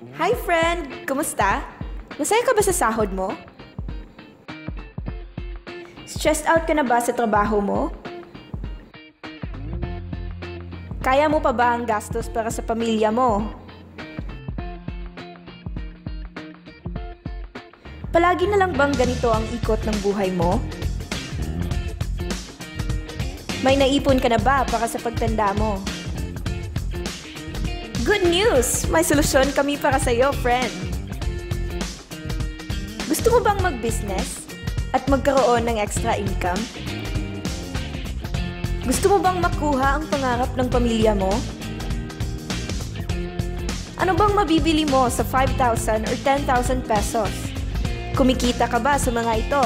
Hi friend! Kumusta? Masaya ka ba sa sahod mo? Stressed out ka na ba sa trabaho mo? Kaya mo pa ba ang gastos para sa pamilya mo? Palagi na lang bang ganito ang ikot ng buhay mo? May naipon ka na ba para sa pagtanda mo? Good news! May solusyon kami para sa iyo, friend! Gusto mo bang mag-business at magkaroon ng extra income? Gusto mo bang makuha ang pangarap ng pamilya mo? Ano bang mabibili mo sa 5,000 or 10,000 pesos? Kumikita ka ba sa mga ito?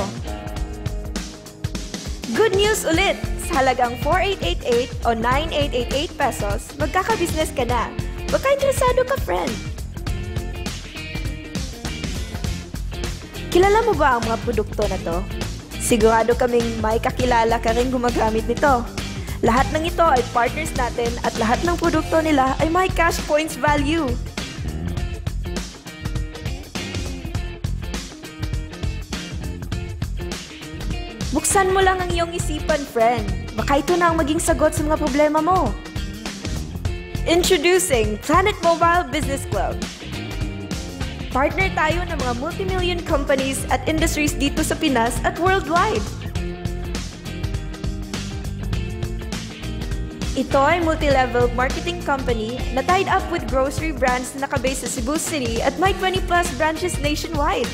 Good news ulit! Sa halagang 4,888 o 9,888 pesos, magkaka-business ka na. Baka interesado ka, friend? Kilala mo ba ang mga produkto na to? Sigurado kaming may kakilala ka rin gumagamit nito. Lahat ng ito ay partners natin at lahat ng produkto nila ay may cash points value. Buksan mo lang ang iyong isipan, friend. Baka ito na ang maging sagot sa mga problema mo. Introducing Planet Mobile Business Club. Partner tayo ng mga multi-million companies at industries dito sa Pinas at worldwide. Ito ay multi-level marketing company na tied up with grocery brands na nakabase sa Cebu City at may 20+ branches nationwide.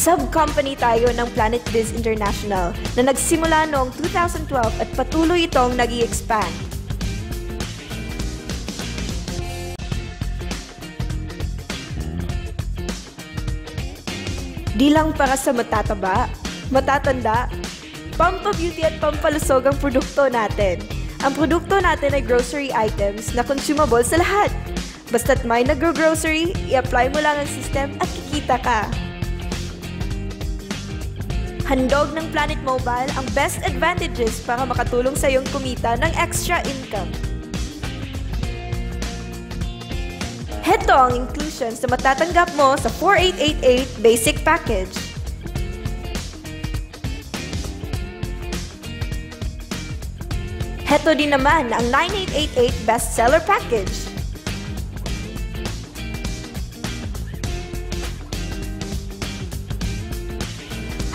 Sub-company tayo ng Planet Biz International na nagsimula noong 2012 at patuloy itong nag-i-expand. Di lang para sa matataba, matatanda, pampabeauty at pampalusog ang produkto natin. Ang produkto natin ay grocery items na consumable sa lahat. Basta't may nag-grocery, i-apply mo lang ang system at kikita ka. Handog ng Planet Mobile ang best advantages para makatulong sa iyong kumita ng extra income. Heto ang inclusions na matatanggap mo sa 4,888 basic package. Heto din naman ang 9,888 bestseller package.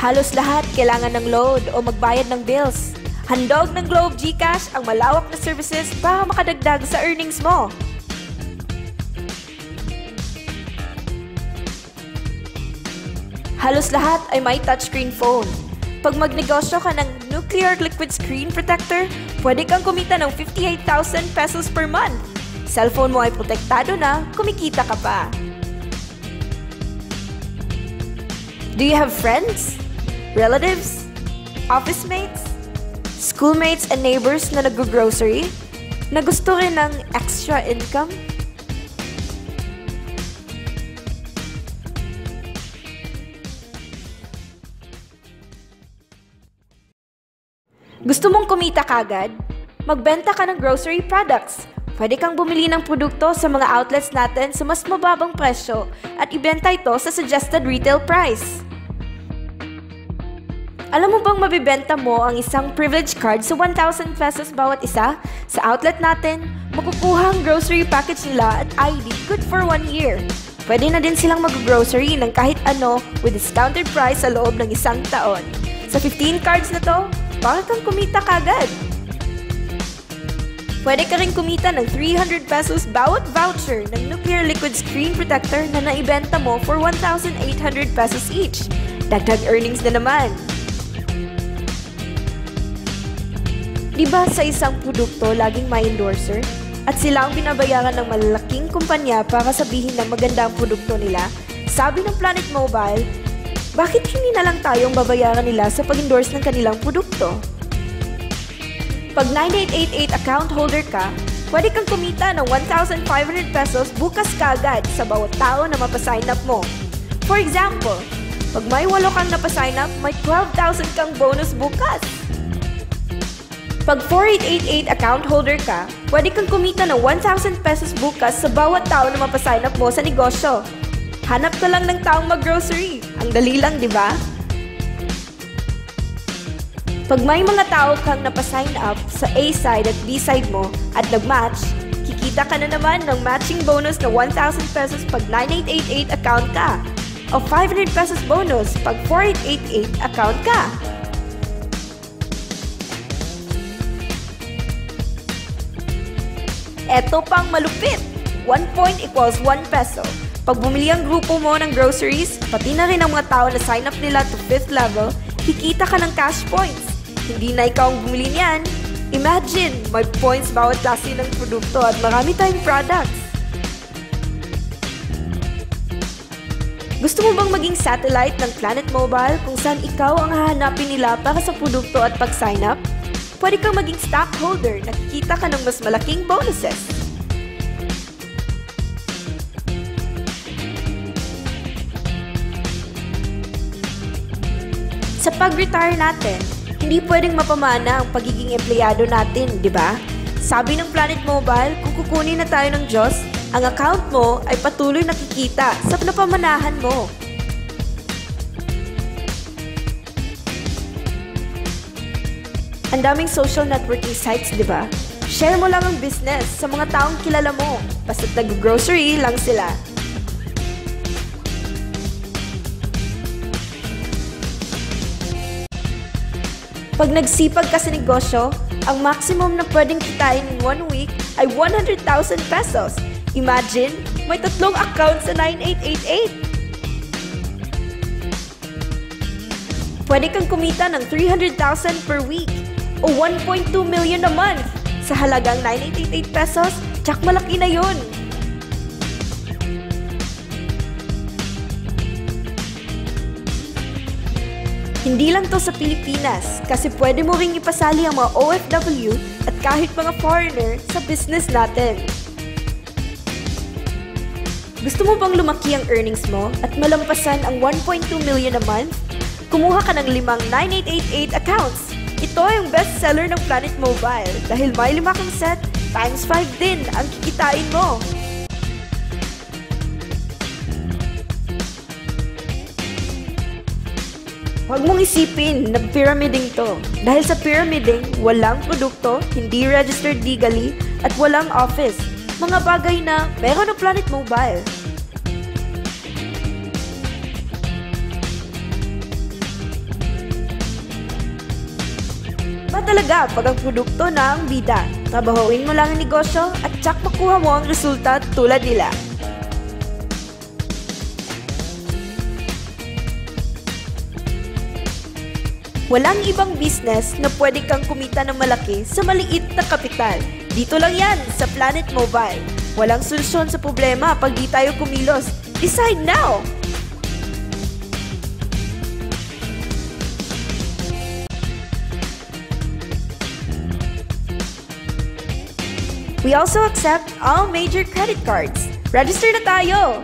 Halos lahat kailangan ng load o magbayad ng bills. Handog ng Globe GCash ang malawak na services para makadagdag sa earnings mo. Halos lahat ay may touchscreen phone. Pag magnegosyo ka ng Nuclear Liquid Screen Protector, pwede kang kumita ng 58,000 pesos per month. Cellphone mo ay protektado na, kumikita ka pa. Do you have friends? Relatives, office mates, schoolmates and neighbors na nag-grocery na gusto rin ng extra income? Gusto mong kumita kagad? Magbenta ka ng grocery products. Pwede kang bumili ng produkto sa mga outlets natin sa mas mababang presyo at ibenta ito sa suggested retail price. Alam mo bang mabibenta mo ang isang privilege card sa 1,000 pesos bawat isa? Sa outlet natin, makukuha ang grocery package nila at ID good for 1 year. Pwede na din silang mag-grocery ng kahit ano with discounted price sa loob ng 1 taon. Sa 15 cards na to, baka kang kumita kagad. Pwede ka rin kumita ng 300 pesos bawat voucher ng Nuclear Liquid Screen Protector na naibenta mo for 1,800 pesos each. Dagdag earnings na naman. Diba sa isang produkto laging may endorser? At sila ang binabayaran ng malalaking kumpanya para sabihin na maganda ang produkto nila? Sabi ng Planet Mobile, bakit hindi na lang tayong babayaran nila sa pag-endorse ng kanilang produkto? Pag 9888 account holder ka, pwede kang kumita ng 1,500 pesos bukas kaagad sa bawat tao na mapasign up mo. For example, pag may 8 kang napasign up, may 12,000 kang bonus bukas. Pag 4888 account holder ka, pwede kang kumita ng 1,000 pesos bukas sa bawat tao na mapasign up mo sa negosyo. Hanap ka lang ng taong mag-grocery. Ang dali lang, di ba? Pag may mga tao kang napasign up sa A side at B side mo at nag-match, kikita ka na naman ng matching bonus na 1,000 pesos pag 9888 account ka o 500 pesos bonus pag 4888 account ka. Eto pang malupit! 1 point equals 1 peso. Pag bumili ang grupo mo ng groceries, pati na rin ang mga tao na sign up nila to 5th level, kikita ka ng cash points. Hindi na ikaw ang bumili niyan. Imagine, may points bawat klase ng produkto at marami tayong products. Gusto mo bang maging satellite ng Planet Mobile kung saan ikaw ang hahanapin nila para sa produkto at pag-sign up? Pwede kang maging stockholder, nakikita ka ng mas malaking bonuses. Sa pag-retire natin, hindi pwedeng mapamana ang pagiging empleyado natin, di ba? Sabi ng Planet Mobile, kung kukunin na tayo ng Diyos, ang account mo ay patuloy nakikita sa napamanahan mo. Ang daming social networking sites, di ba? Share mo lang ang business sa mga taong kilala mo. Basta't nag-grocery lang sila. Pag nagsipag ka sa negosyo, ang maximum na pwedeng kitain in 1 week ay 100,000 pesos. Imagine, may 3 accounts sa 9888. Pwede kang kumita ng 300,000 per week o 1.2 million a month sa halagang 9888 pesos. Tsak malaki na yun! Hindi lang to sa Pilipinas kasi pwede mo ring ipasali ang mga OFW at kahit mga foreigner sa business natin. Gusto mo bang lumaki ang earnings mo at malampasan ang 1.2 million a month? Kumuha ka ng 5 9888 accounts. Ito ay ang best seller ng Planet Mobile dahil may 5 kang set, times 5 din ang kikitain mo. Huwag mong isipin na pyramiding to. Dahil sa pyramiding, walang produkto, hindi registered legally, at walang office. Mga bagay na meron ng Planet Mobile. Ba talaga pag ang produkto na ang bida? Trabahuin mo lang ang negosyo at tsak makuha mo ang resulta tulad nila. Walang ibang business na pwede kang kumita ng malaki sa maliit na kapital. Dito lang yan sa Planet Mobile. Walang solusyon sa problema pag di tayo kumilos. Decide now! We also accept all major credit cards. Register na tayo!